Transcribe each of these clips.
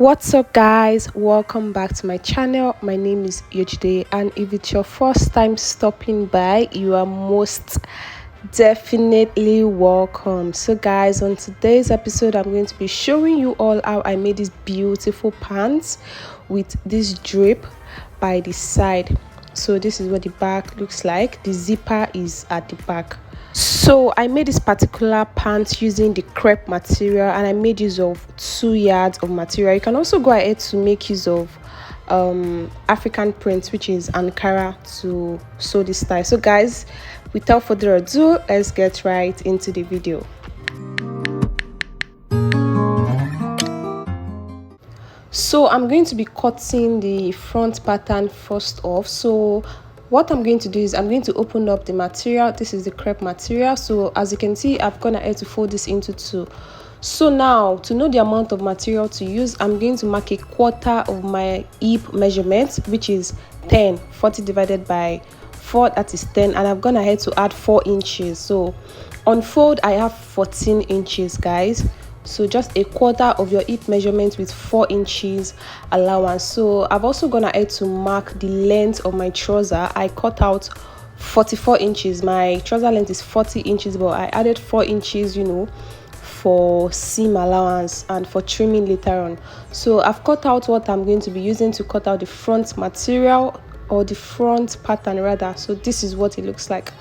What's up guys, welcome back to my channel. My name is Yojide, and if it's your first time stopping by, you are most definitely welcome. So guys, on today's episode I'm going to be showing you all how I made these beautiful pants with this drape by the side. So this is what the back looks like. The zipper is at the back. So I made this particular pant using the crepe material, and I made use of 2 yards of material. You can also go ahead to make use of African print, which is Ankara, to sew this style. So guys, without further ado, let's get right into the video. So I'm going to be cutting the front pattern first off. So what I'm going to do is I'm going to open up the material. This is the crepe material. So as you can see, I've gone ahead to fold this into 2. So now, to know the amount of material to use, I'm going to mark a quarter of my hip measurement, which is 10. 40 divided by 4, that is 10, and I've gone ahead to add 4 inches. So on fold I have 14 inches guys. So just a quarter of your hip measurement with 4 inches allowance. So I've also gone ahead to mark the length of my trouser. I cut out 44 inches. My trouser length is 40 inches, but I added 4 inches, for seam allowance and for trimming later on. So I've cut out what I'm going to be using to cut out the front material, or the front pattern rather. So this is what it looks like.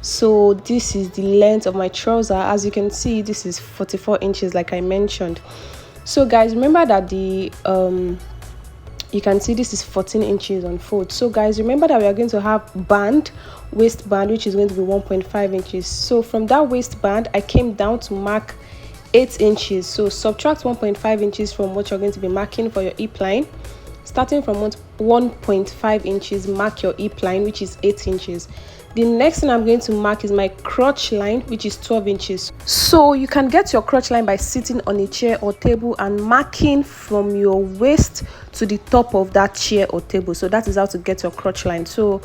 So this is the length of my trouser. As you can see, this is 44 inches like I mentioned. So guys, remember that the you can see this is 14 inches on fold. So guys, remember that we are going to have waistband, which is going to be 1.5 inches. So from that waistband I came down to mark 8 inches. So subtract 1.5 inches from what you're going to be marking for your hip line. Starting from 1.5 inches, mark your hip line, which is 8 inches. The next thing I'm going to mark is my crotch line, which is 12 inches. So you can get your crotch line by sitting on a chair or table and marking from your waist to the top of that chair or table. So that is how to get your crotch line. So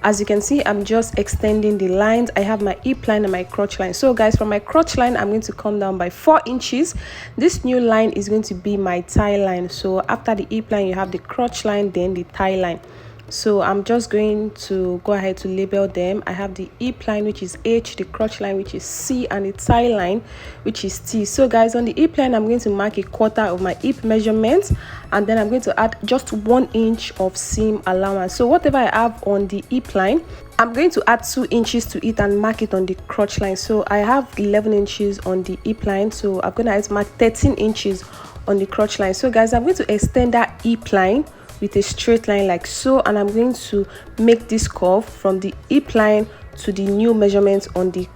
as you can see, I'm just extending the lines. I have my hip line and my crotch line. So guys, from my crotch line I'm going to come down by 4 inches. This new line is going to be my thigh line. So after the hip line you have the crotch line, then the thigh line. So I'm just going to go ahead to label them. I have the hip line, which is H, the crotch line, which is C, and the thigh line, which is T. So guys, on the hip line I'm going to mark a quarter of my hip measurement, and then I'm going to add just 1 inch of seam allowance. So whatever I have on the hip line, I'm going to add 2 inches to it and mark it on the crotch line. So I have 11 inches on the hip line, so I'm going to mark 13 inches on the crotch line. So guys, I'm going to extend that hip line with a straight line like so, and I'm going to make this curve from the hip line to the new measurement on the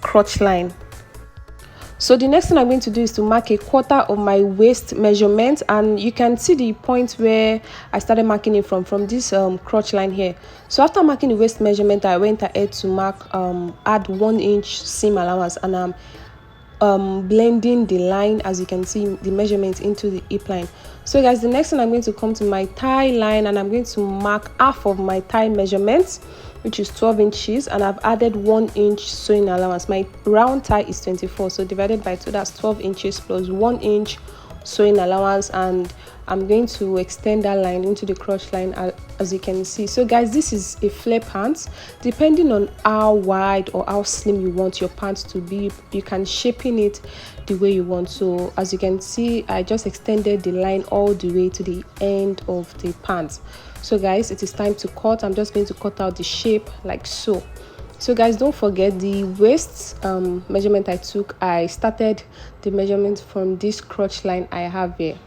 crotch line. So the next thing I'm going to do is to mark a quarter of my waist measurement, and you can see the point where I started marking it from this crotch line here. So after marking the waist measurement, I went ahead to mark add 1 inch seam allowance, and I'm blending the line, as you can see, the measurement into the hip line. So guys, the next thing I'm going to come to my thigh line, and I'm going to mark half of my thigh measurement, which is 12 inches, and I've added 1 inch sewing allowance. My round thigh is 24, so divided by 2, that's 12 inches plus 1 inch sewing allowance, and I'm going to extend that line into the crotch line, as you can see. So guys, this is a flare pants. Depending on how wide or how slim you want your pants to be, you can shaping it the way you want. So as you can see, I just extended the line all the way to the end of the pants. So guys, it is time to cut. I'm just going to cut out the shape like so. So guys, don't forget the waist measurement I took. I started the measurement from this crotch line I have here.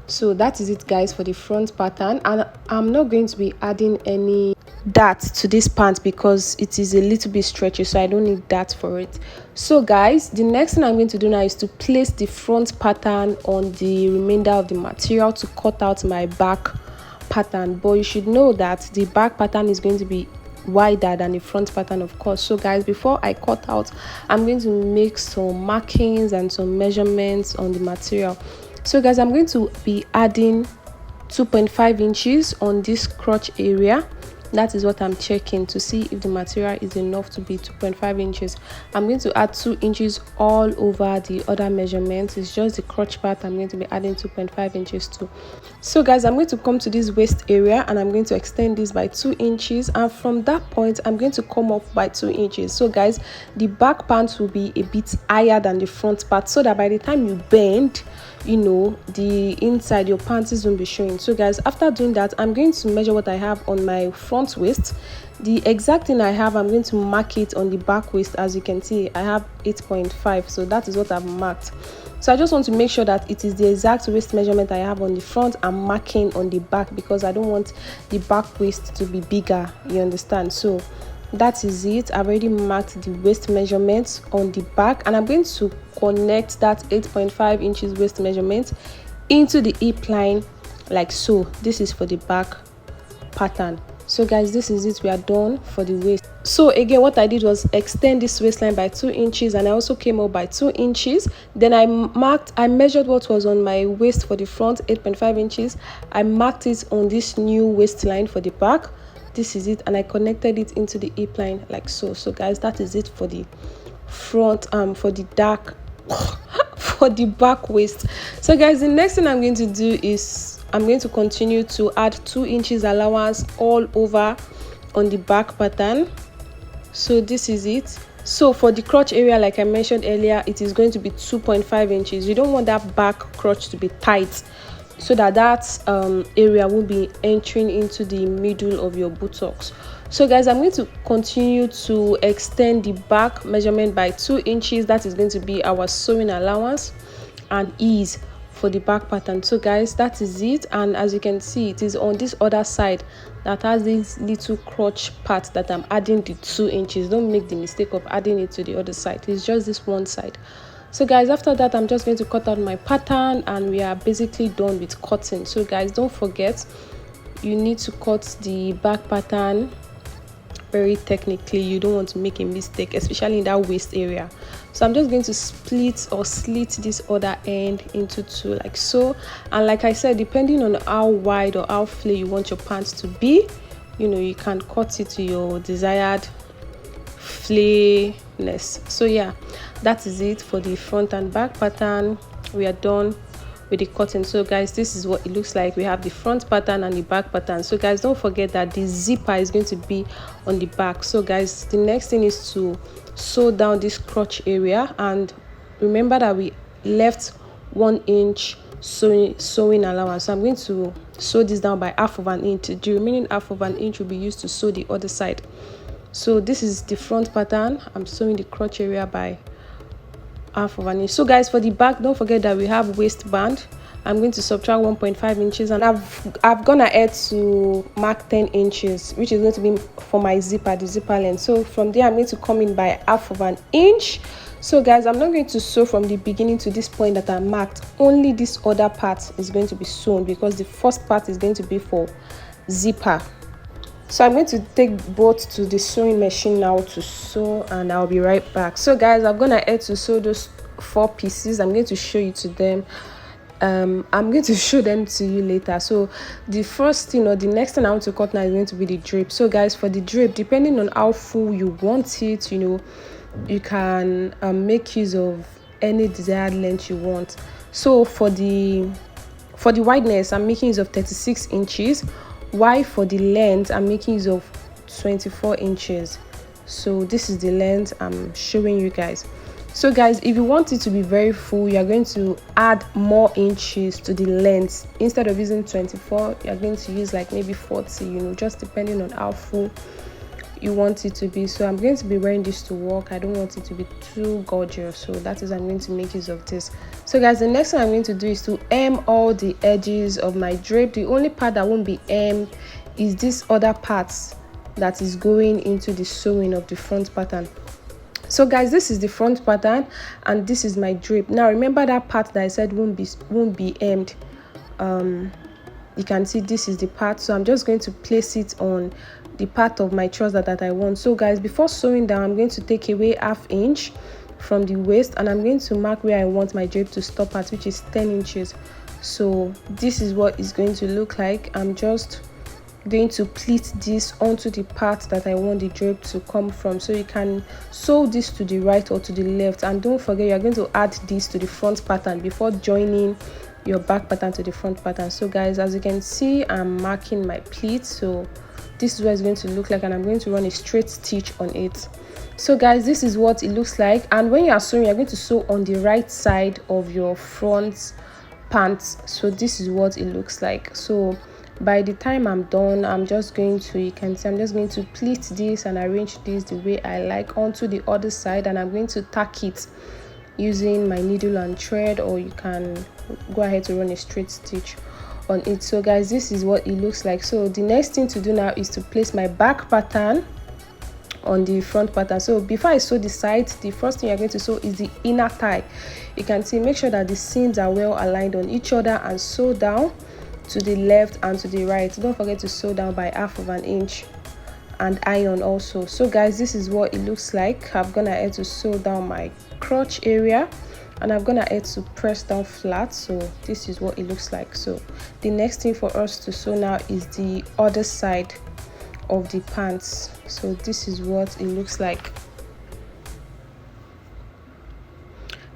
So that is it guys for the front pattern, and I'm not going to be adding any dart to this pant because it is a little bit stretchy, so I don't need that for it. So guys, the next thing I'm going to do now is to place the front pattern on the remainder of the material to cut out my back pattern. But you should know that the back pattern is going to be wider than the front pattern, of course. So guys, before I cut out, I'm going to make some markings and some measurements on the material. So guys, I'm going to be adding 2.5 inches on this crotch area, That is what I'm checking to see if the material is enough to be 2.5 inches. I'm going to add 2 inches all over the other measurements. It's just the crotch part I'm going to be adding 2.5 inches to. So guys, I'm going to come to this waist area and I'm going to extend this by 2 inches, and from that point I'm going to come up by 2 inches. So guys, the back part will be a bit higher than the front part, so that by the time you bend, you know, the inside your panties won't be showing. So guys, after doing that, I'm going to measure what I have on my front waist. The exact thing I have, I'm going to mark it on the back waist. As you can see, I have 8.5, so that is what I've marked. So I just want to make sure that it is the exact waist measurement I have on the front I'm marking on the back, because I don't want the back waist to be bigger, you understand? So that is it. I've already marked the waist measurements on the back, and I'm going to connect that 8.5 inches waist measurement into the hip line like so. This is for the back pattern. So guys, this is it. We are done for the waist. So again, what I did was extend this waistline by 2 inches, and I also came up by 2 inches. Then I measured what was on my waist for the front, 8.5 inches. I marked it on this new waistline for the back. This is it, and I connected it into the hip line like so. So guys, that is it for the front for the dark for the back waist. So guys, the next thing I'm going to do is I'm going to continue to add 2 inches allowance all over on the back pattern. So this is it. So for the crotch area, like I mentioned earlier, it is going to be 2.5 inches. You don't want that back crotch to be tight, so that area will be entering into the middle of your buttocks. So guys, I'm going to continue to extend the back measurement by 2 inches. That is going to be our sewing allowance and ease for the back pattern. So guys, that is it. And as you can see, it is on this other side that has this little crotch part that I'm adding the 2 inches. Don't make the mistake of adding it to the other side. It's just this one side. So guys, after that, I'm just going to cut out my pattern, and we are basically done with cutting. So guys, don't forget, you need to cut the back pattern very technically. You don't want to make a mistake, especially in that waist area. So I'm just going to split or slit this other end into 2 like so. And like I said, depending on how wide or how flare you want your pants to be, you know, you can cut it to your desired flareness. So yeah, that is it for the front and back pattern. We are done with the cutting. So guys, this is what it looks like. We have the front pattern and the back pattern. So guys, don't forget that the zipper is going to be on the back. So guys, the next thing is to sew down this crotch area, and remember that we left 1 inch sewing allowance. So I'm going to sew this down by half of an inch. The remaining half of an inch will be used to sew the other side. So this is the front pattern. I'm sewing the crotch area by half of an inch. So guys, for the back, don't forget that we have waistband. I'm going to subtract 1.5 inches, and I've gone ahead to mark 10 inches, which is going to be for my zipper, the zipper length. So from there, I'm going to come in by half of an inch. So guys, I'm not going to sew from the beginning to this point that I marked. Only this other part is going to be sewn, because the first part is going to be for zipper. So I'm going to take both to the sewing machine now to sew, and I'll be right back. So guys, I'm gonna add to sew those 4 pieces. I'm going to show you to them. I'm going to show them to you later. So the first thing, or the next thing I want to cut now, is going to be the drape. So guys, for the drape, depending on how full you want it, you know, you can make use of any desired length you want. So for the wideness, I'm making use of 36 inches. While for the length, I'm making use of 24 inches. So this is the length I'm showing you guys. So guys, if you want it to be very full, you're going to add more inches to the length. Instead of using 24, you're going to use like maybe 40, you know, just depending on how full you want it to be. So I'm going to be wearing this to work. I don't want it to be too gorgeous, so that is I'm going to make use of this. So guys, the next thing I'm going to do is to hem all the edges of my drape. The only part that won't be hemmed is this other parts that is going into the sewing of the front pattern. So guys, this is the front pattern, and this is my drape. Now remember that part that I said won't be hemmed. You can see this is the part, so I'm just going to place it on the part of my trouser that I want. So guys, before sewing down, I'm going to take away ½ inch from the waist, and I'm going to mark where I want my drape to stop at, which is 10 inches. So this is what it's going to look like. I'm just going to pleat this onto the part that I want the drape to come from. So you can sew this to the right or to the left, and don't forget you're going to add this to the front pattern before joining your back pattern to the front pattern. So guys, as you can see, I'm marking my pleat, so this is what it's going to look like, and I'm going to run a straight stitch on it. So guys, this is what it looks like, and when you are sewing, you're going to sew on the right side of your front pants. So this is what it looks like. So by the time I'm done, I'm just going to, you can see, I'm just going to pleat this and arrange this the way I like onto the other side, and I'm going to tack it using my needle and thread, or you can go ahead to run a straight stitch on it. So guys, this is what it looks like. So the next thing to do now is to place my back pattern on the front pattern. So before I sew the sides, the first thing you're going to sew is the inner thigh. You can see, make sure that the seams are well aligned on each other, and sew down to the left and to the right. Don't forget to sew down by 1/2 inch and iron also. So guys, this is what it looks like. I'm gonna add to sew down my crotch area, and I'm gonna add to press down flat. So this is what it looks like. So the next thing for us to sew now is the other side of the pants. So this is what it looks like.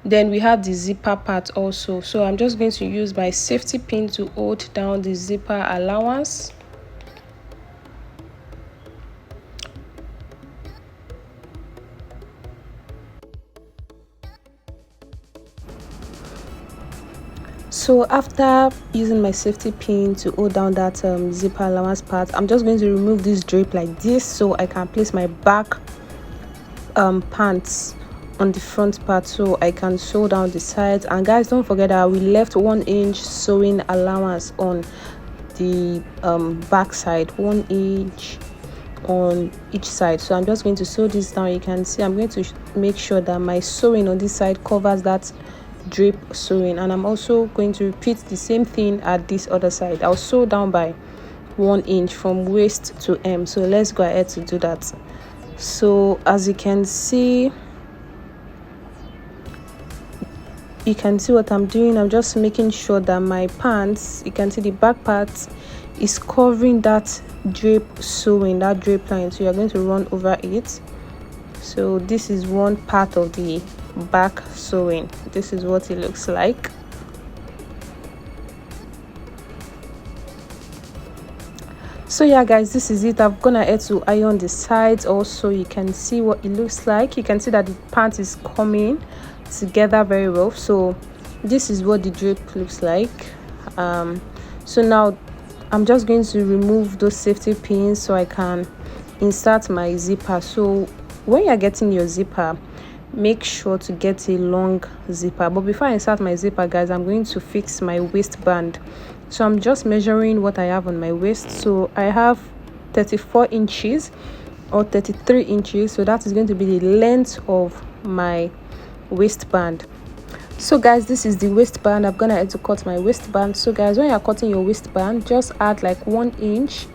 Then we have the zipper part also. So I'm just going to use my safety pin to hold down the zipper allowance. So after using my safety pin to hold down that zipper allowance part, I'm just going to remove this drape like this, so I can place my back pants on the front part, so I can sew down the sides. And guys, don't forget that we left 1 inch sewing allowance on the back side, 1 inch on each side. So I'm just going to sew this down. You can see I'm going to make sure that my sewing on this side covers that drape sewing, and I'm also going to repeat the same thing at this other side. I'll sew down by 1 inch from waist to hem. So let's go ahead to do that. So as you can see what I'm doing. I'm just making sure that my pants, you can see the back part is covering that drape sewing, that drape line. So you're going to run over it. So this is one part of the back sewing. This is what it looks like. So yeah guys, this is it. I'm gonna add to iron the sides also. You can see what it looks like. You can see that the pant is coming together very well. So this is what the drape looks like. So now I'm just going to remove those safety pins so I can insert my zipper. So when you're getting your zipper, make sure to get a long zipper. But before I insert my zipper guys, I'm going to fix my waistband. So I'm just measuring what I have on my waist. So I have 34 inches or 33 inches. So that is going to be the length of my waistband. So guys, this is the waistband. I'm gonna have to cut my waistband. So guys, when you're cutting your waistband, just add like 1 inch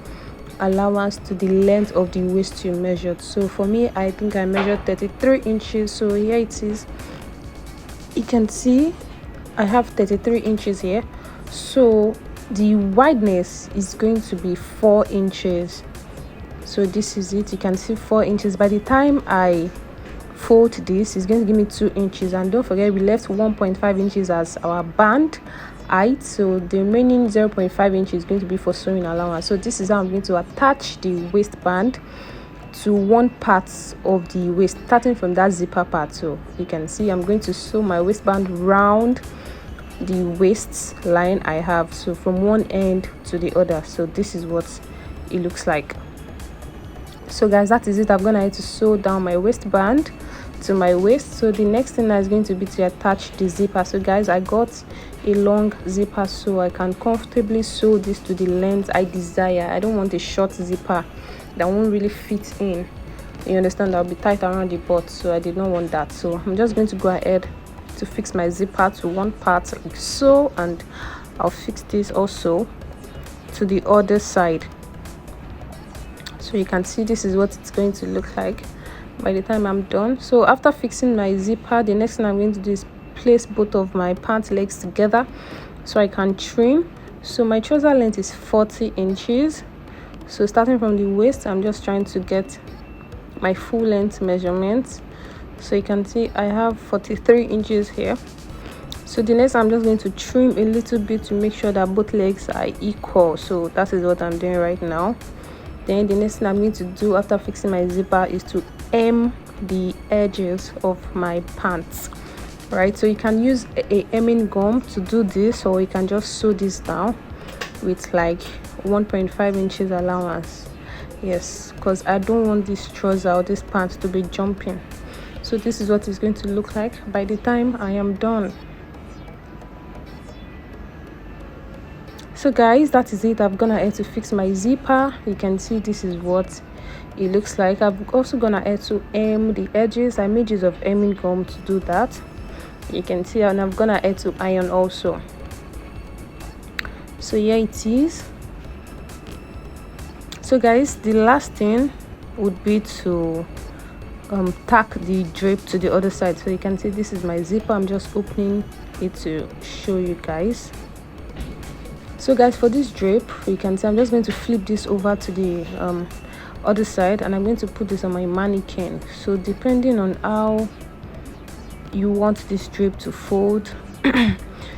allowance to the length of the waist you measured. So for me, I think I measured 33 inches. So here it is. You can see I have 33 inches here. So the wideness is going to be 4 inches. So this is it. You can see 4 inches. By the time I fold this, it's going to give me 2 inches. And don't forget, we left 1.5 inches as our band height. So the remaining 0.5 inches is going to be for sewing allowance. So this is how I'm going to attach the waistband to one part of the waist, starting from that zipper part. So you can see I'm going to sew my waistband round the waist line I have, so from one end to the other. So this is what it looks like. So guys, that is it. I'm gonna have to sew down my waistband to my waist. So the next thing is going to be to attach the zipper. So guys, I got a long zipper so I can comfortably sew this to the length I desire. I don't want a short zipper that won't really fit in, you understand, that'll be tight around the butt. So I did not want that. So I'm just going to go ahead to fix my zipper to one part like so, and I'll fix this also to the other side. So you can see this is what it's going to look like by the time I'm done. So after fixing my zipper, the next thing I'm going to do is place both of my pant legs together so I can trim. So my trouser length is 40 inches. So starting from the waist, I'm just trying to get my full length measurement. So you can see I have 43 inches here. So the next, I'm just going to trim a little bit to make sure that both legs are equal. So that is what I'm doing right now. Then the next thing I'm going to do after fixing my zipper is to hem the edges of my pants. Right, so you can use a hemming gum to do this, or you can just sew this down with like 1.5 inches allowance. Yes, because I don't want this trouser or this pants to be jumping. So this is what it's going to look like by the time I am done. So guys, that is it. I've gone ahead to fix my zipper. You can see this is what it looks like. I've also gone ahead to hem the edges. I made use of hemming gum to do that. You can see, and I'm gonna add to iron also. So here it is. So guys, the last thing would be to tack the drape to the other side. So you can see this is my zipper. I'm just opening it to show you guys. So guys, for this drape, you can see I'm just going to flip this over to the other side, and I'm going to put this on my mannequin. So depending on how you want this drape to fold,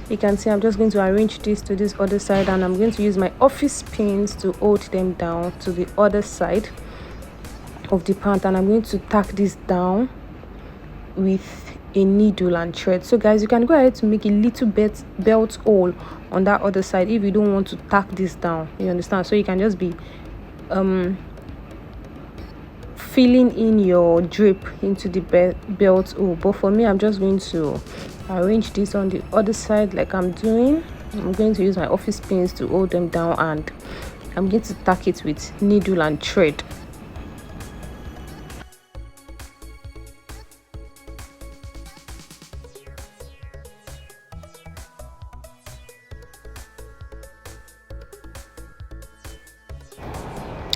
you can see I'm just going to arrange this to this other side, and I'm going to use my office pins to hold them down to the other side of the pant, and I'm going to tack this down with a needle and thread. So guys, you can go ahead to make a little belt hole on that other side if you don't want to tack this down, you understand? So you can just be filling in your drape into the belt hole. But for me, I'm just going to arrange this on the other side like I'm doing. I'm going to use my office pins to hold them down, and I'm going to tack it with needle and thread.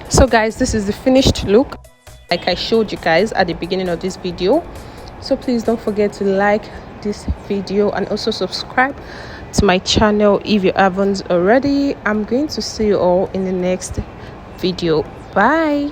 So guys, this is the finished look like I showed you guys at the beginning of this video. So please don't forget to like this video and also subscribe to my channel if you haven't already. I'm going to see you all in the next video. Bye.